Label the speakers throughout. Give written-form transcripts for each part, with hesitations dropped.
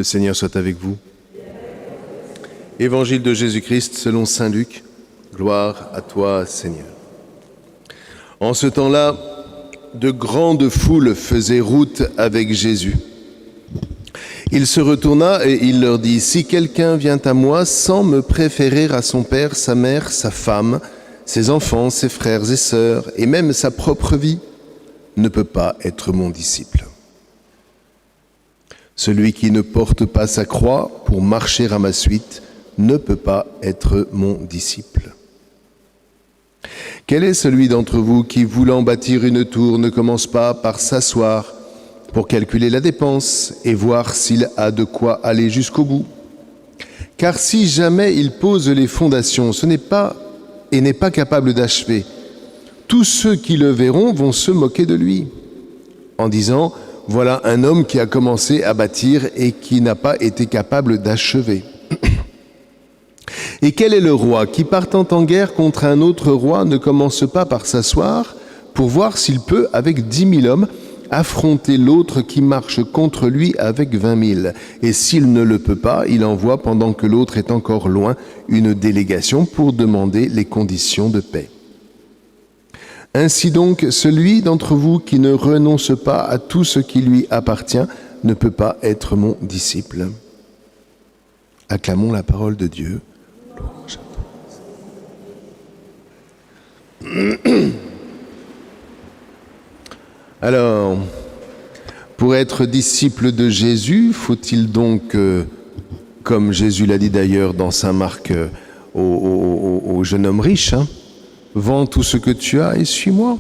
Speaker 1: Le Seigneur soit avec vous. Évangile de Jésus-Christ selon saint Luc. Gloire à toi, Seigneur. En ce temps-là, de grandes foules faisaient route avec Jésus. Il se retourna et il leur dit : « Si quelqu'un vient à moi sans me préférer à son père, sa mère, sa femme, ses enfants, ses frères et sœurs, et même sa propre vie, ne peut pas être mon disciple. Celui qui ne porte pas sa croix pour marcher à ma suite ne peut pas être mon disciple. Quel est celui d'entre vous qui, voulant bâtir une tour, ne commence pas par s'asseoir pour calculer la dépense et voir s'il a de quoi aller jusqu'au bout ? Car si jamais il pose les fondations, n'est pas capable d'achever, tous ceux qui le verront vont se moquer de lui, en disant : voilà un homme qui a commencé à bâtir et qui n'a pas été capable d'achever. Et quel est le roi qui, partant en guerre contre un autre roi, ne commence pas par s'asseoir pour voir s'il peut, avec 10 000 hommes, affronter l'autre qui marche contre lui avec 20 000. Et s'il ne le peut pas, il envoie, pendant que l'autre est encore loin, une délégation pour demander les conditions de paix. Ainsi donc, celui d'entre vous qui ne renonce pas à tout ce qui lui appartient ne peut pas être mon disciple. » Acclamons la parole de Dieu. Alors, pour être disciple de Jésus, faut-il donc, comme Jésus l'a dit d'ailleurs dans saint Marc au jeune homme riche, vends tout ce que tu as et suis-moi.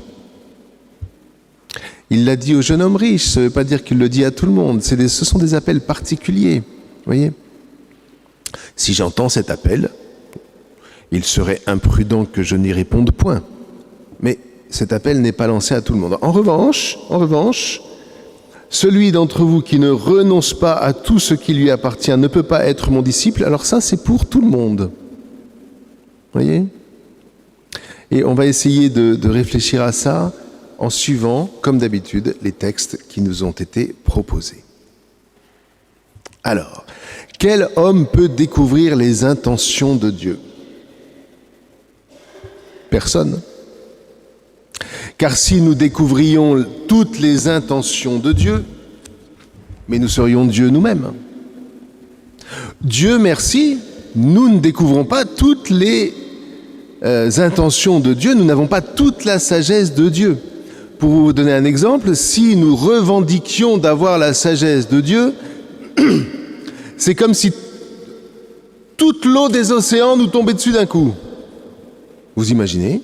Speaker 1: Il l'a dit au jeune homme riche, ça ne veut pas dire qu'il le dit à tout le monde, ce sont des appels particuliers, voyez. Si j'entends cet appel, il serait imprudent que je n'y réponde point. Mais cet appel n'est pas lancé à tout le monde. En revanche, celui d'entre vous qui ne renonce pas à tout ce qui lui appartient ne peut pas être mon disciple. Alors ça, c'est pour tout le monde. Voyez ? Et on va essayer de réfléchir à ça en suivant, comme d'habitude, les textes qui nous ont été proposés. Alors, quel homme peut découvrir les intentions de Dieu ? Personne. Car si nous découvrions toutes les intentions de Dieu, mais nous serions Dieu nous-mêmes. Dieu merci, nous ne découvrons pas toutes les intentions de Dieu, nous n'avons pas toute la sagesse de Dieu. Pour vous donner un exemple, si nous revendiquions d'avoir la sagesse de Dieu, c'est comme si toute l'eau des océans nous tombait dessus d'un coup. Vous imaginez ?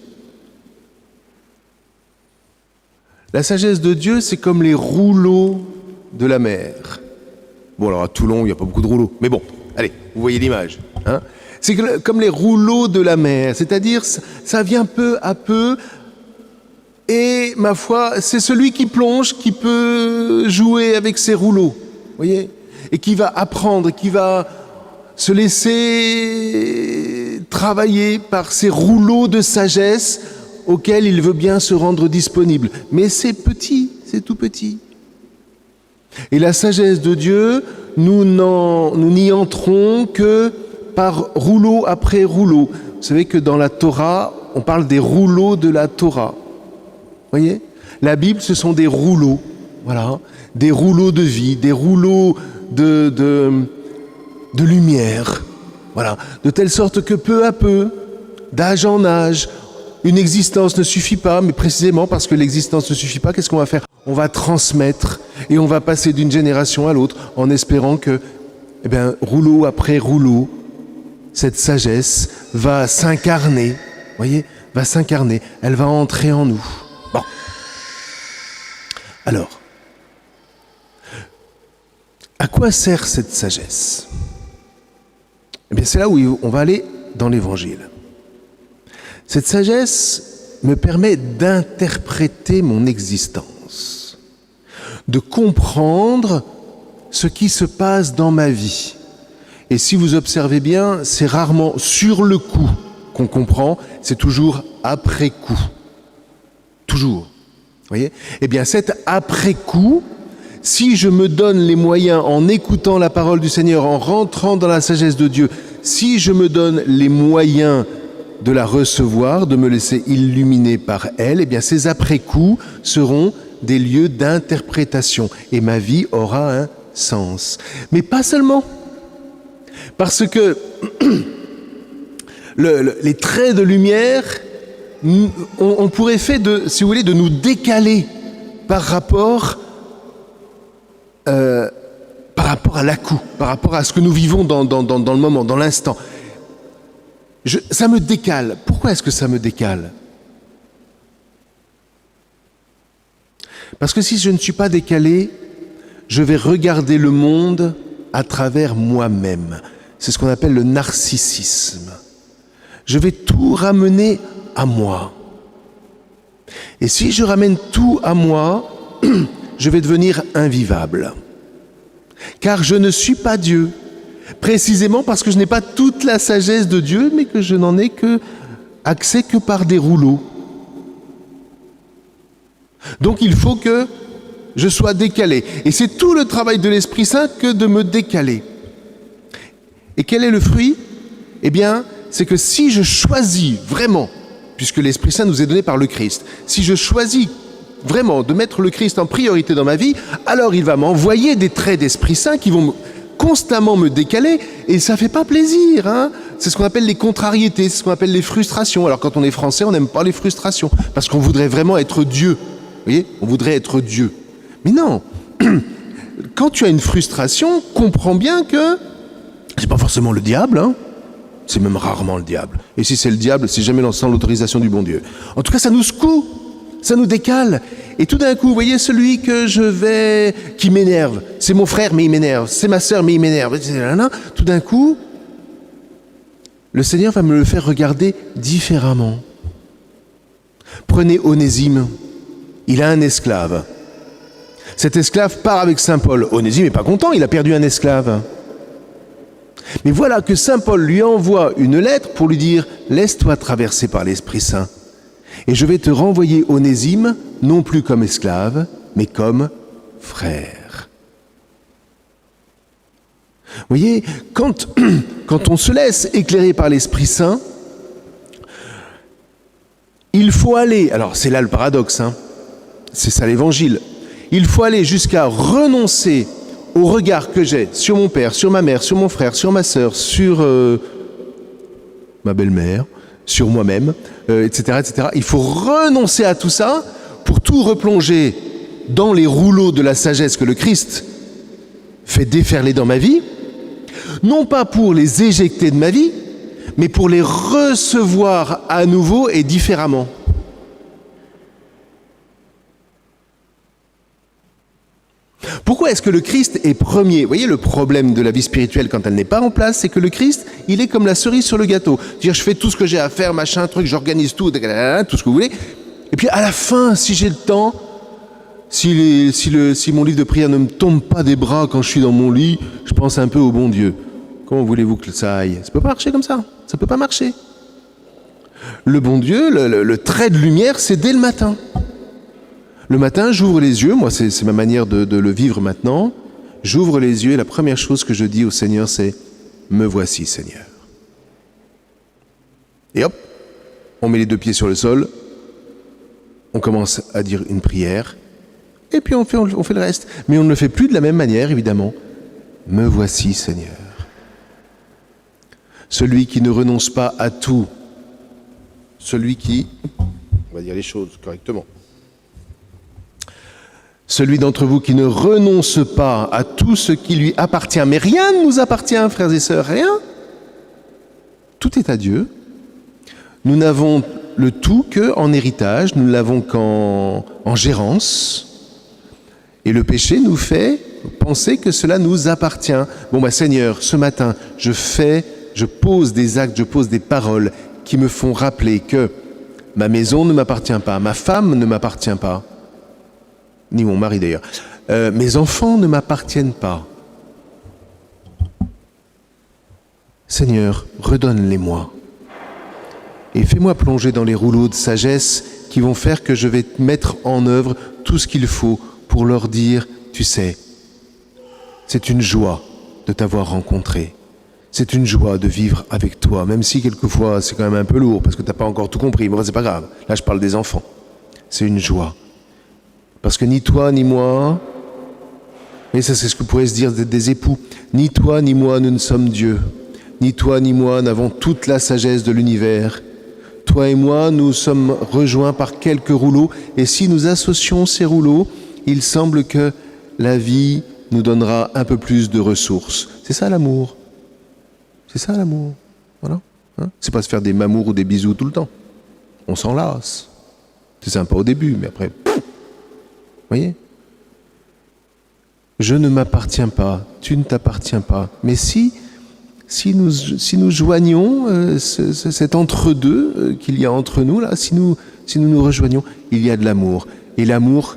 Speaker 1: La sagesse de Dieu, c'est comme les rouleaux de la mer. Bon, alors à Toulon, il n'y a pas beaucoup de rouleaux. Mais bon, allez, vous voyez l'image. C'est comme les rouleaux de la mer. C'est-à-dire, ça vient peu à peu. Et, ma foi, c'est celui qui plonge qui peut jouer avec ces rouleaux. Vous voyez ? Et qui va apprendre, qui va se laisser travailler par ces rouleaux de sagesse auxquels il veut bien se rendre disponible. Mais c'est petit, c'est tout petit. Et la sagesse de Dieu, nous n'y entrons que par rouleau après rouleau. Vous savez que dans la Torah, on parle des rouleaux de la Torah. Vous voyez ? La Bible, ce sont des rouleaux, voilà, des rouleaux de vie, des rouleaux de lumière, voilà, de telle sorte que peu à peu, d'âge en âge, une existence ne suffit pas, mais précisément parce que l'existence ne suffit pas, qu'est-ce qu'on va faire ? On va transmettre et on va passer d'une génération à l'autre en espérant que, rouleau après rouleau, cette sagesse va s'incarner, voyez, va s'incarner, elle va entrer en nous. Bon. Alors, à quoi sert cette sagesse ? C'est là où on va aller dans l'Évangile. Cette sagesse me permet d'interpréter mon existence, de comprendre ce qui se passe dans ma vie. Et si vous observez bien, c'est rarement sur le coup qu'on comprend, c'est toujours après coup. Toujours. Vous voyez ? Cet après coup, si je me donne les moyens en écoutant la parole du Seigneur, en rentrant dans la sagesse de Dieu, si je me donne les moyens de la recevoir, de me laisser illuminer par elle, eh bien ces après-coups seront des lieux d'interprétation et ma vie aura un sens. Mais pas seulement, parce que les traits de lumière ont pour effet de, si vous voulez, de nous décaler par rapport à l'à-coup, par rapport à ce que nous vivons dans le moment, dans l'instant. Ça me décale. Pourquoi est-ce que ça me décale? Parce que si je ne suis pas décalé, je vais regarder le monde à travers moi-même. C'est ce qu'on appelle le narcissisme. Je vais tout ramener à moi. Et si je ramène tout à moi, je vais devenir invivable. Car je ne suis pas Dieu. Précisément parce que je n'ai pas toute la sagesse de Dieu, mais que je n'en ai accès que par des rouleaux. Donc il faut que je sois décalé. Et c'est tout le travail de l'Esprit Saint que de me décaler. Et quel est le fruit? Eh bien, c'est que si je choisis vraiment, puisque l'Esprit Saint nous est donné par le Christ, si je choisis vraiment de mettre le Christ en priorité dans ma vie, alors il va m'envoyer des traits d'Esprit Saint qui vont constamment me décaler, et ça fait pas plaisir, hein. C'est ce qu'on appelle les contrariétés, c'est ce qu'on appelle les frustrations. Alors quand on est français, on n'aime pas les frustrations, parce qu'on voudrait vraiment être Dieu. Vous voyez, on voudrait être Dieu. Mais non, quand tu as une frustration, comprends bien que c'est pas forcément le diable, hein. C'est même rarement le diable. Et si c'est le diable, c'est jamais sans l'autorisation du bon Dieu. En tout cas, ça nous secoue, ça nous décale. Et tout d'un coup, vous voyez, celui qui m'énerve, c'est mon frère, mais il m'énerve, c'est ma sœur, mais il m'énerve. Tout d'un coup, le Seigneur va me le faire regarder différemment. Prenez Onésime, il a un esclave. Cet esclave part avec Saint Paul. Onésime n'est pas content, il a perdu un esclave. Mais voilà que Saint Paul lui envoie une lettre pour lui dire « Laisse-toi traverser par l'Esprit Saint, et je vais te renvoyer Onésime, non plus comme esclave, mais comme frère. » Vous voyez, quand on se laisse éclairer par l'Esprit Saint, il faut aller, alors c'est là le paradoxe, hein, c'est ça l'Évangile, il faut aller jusqu'à renoncer au regard que j'ai sur mon père, sur ma mère, sur mon frère, sur ma sœur, sur ma belle-mère, sur moi-même, etc., etc. Il faut renoncer à tout ça pour tout replonger dans les rouleaux de la sagesse que le Christ fait déferler dans ma vie, non pas pour les éjecter de ma vie, mais pour les recevoir à nouveau et différemment. Pourquoi est-ce que le Christ est premier? Vous voyez, le problème de la vie spirituelle quand elle n'est pas en place, c'est que le Christ, il est comme la cerise sur le gâteau. C'est-à-dire, je fais tout ce que j'ai à faire, machin, truc, j'organise tout, tout ce que vous voulez. Et puis à la fin, si j'ai le temps, si mon livre de prière ne me tombe pas des bras quand je suis dans mon lit, je pense un peu au bon Dieu. Comment voulez-vous que ça aille? Ça ne peut pas marcher comme ça. Ça ne peut pas marcher. Le bon Dieu, le trait de lumière, c'est dès le matin. Le matin, j'ouvre les yeux, moi c'est ma manière de le vivre maintenant, j'ouvre les yeux et la première chose que je dis au Seigneur c'est « Me voici Seigneur ». Et hop, on met les deux pieds sur le sol, on commence à dire une prière, et puis on fait le reste. Mais on ne le fait plus de la même manière, évidemment. « Me voici Seigneur ». Celui qui ne renonce pas à tout, celui qui, on va dire les choses correctement, celui d'entre vous qui ne renonce pas à tout ce qui lui appartient, mais rien ne nous appartient, frères et sœurs, rien. Tout est à Dieu. Nous n'avons le tout qu'en héritage, nous ne l'avons qu'en gérance. Et le péché nous fait penser que cela nous appartient. Bon, Seigneur, ce matin, je pose des actes, je pose des paroles qui me font rappeler que ma maison ne m'appartient pas, ma femme ne m'appartient pas, ni mon mari d'ailleurs. Mes enfants ne m'appartiennent pas. Seigneur, redonne-les-moi. Et fais-moi plonger dans les rouleaux de sagesse qui vont faire que je vais mettre en œuvre tout ce qu'il faut pour leur dire « tu sais, c'est une joie de t'avoir rencontré. C'est une joie de vivre avec toi, même si quelquefois c'est quand même un peu lourd, parce que tu n'as pas encore tout compris. Mais enfin, c'est pas grave. Là, je parle des enfants. C'est une joie. Parce que ni toi, ni moi, et ça c'est ce que pourraient se dire des époux, ni toi, ni moi, nous ne sommes Dieu. Ni toi, ni moi n'avons toute la sagesse de l'univers. Toi et moi, nous sommes rejoints par quelques rouleaux, et si nous associons ces rouleaux, il semble que la vie nous donnera un peu plus de ressources. C'est ça l'amour. C'est ça l'amour. Voilà. Hein, c'est pas se faire des mamours ou des bisous tout le temps. On s'en lasse. C'est sympa au début, mais après... Vous voyez ? Je ne m'appartiens pas, tu ne t'appartiens pas. Mais si nous joignons cet entre-deux qu'il y a entre nous, là, si nous nous rejoignons, il y a de l'amour. Et l'amour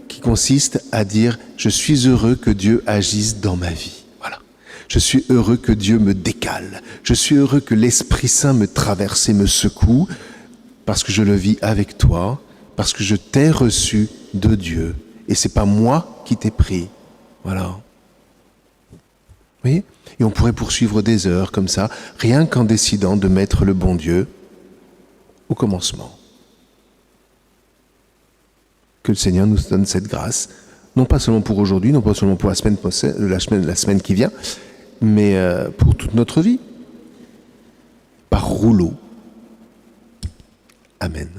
Speaker 1: qui consiste à dire « Je suis heureux que Dieu agisse dans ma vie ». Voilà. Je suis heureux que Dieu me décale. Je suis heureux que l'Esprit Saint me traverse et me secoue parce que je le vis avec toi, parce que je t'ai reçu de Dieu. Et c'est pas moi qui t'ai pris. Voilà. Vous voyez ? Et on pourrait poursuivre des heures comme ça, rien qu'en décidant de mettre le bon Dieu au commencement. Que le Seigneur nous donne cette grâce, non pas seulement pour aujourd'hui, non pas seulement pour la semaine qui vient, mais pour toute notre vie, par rouleau. Amen.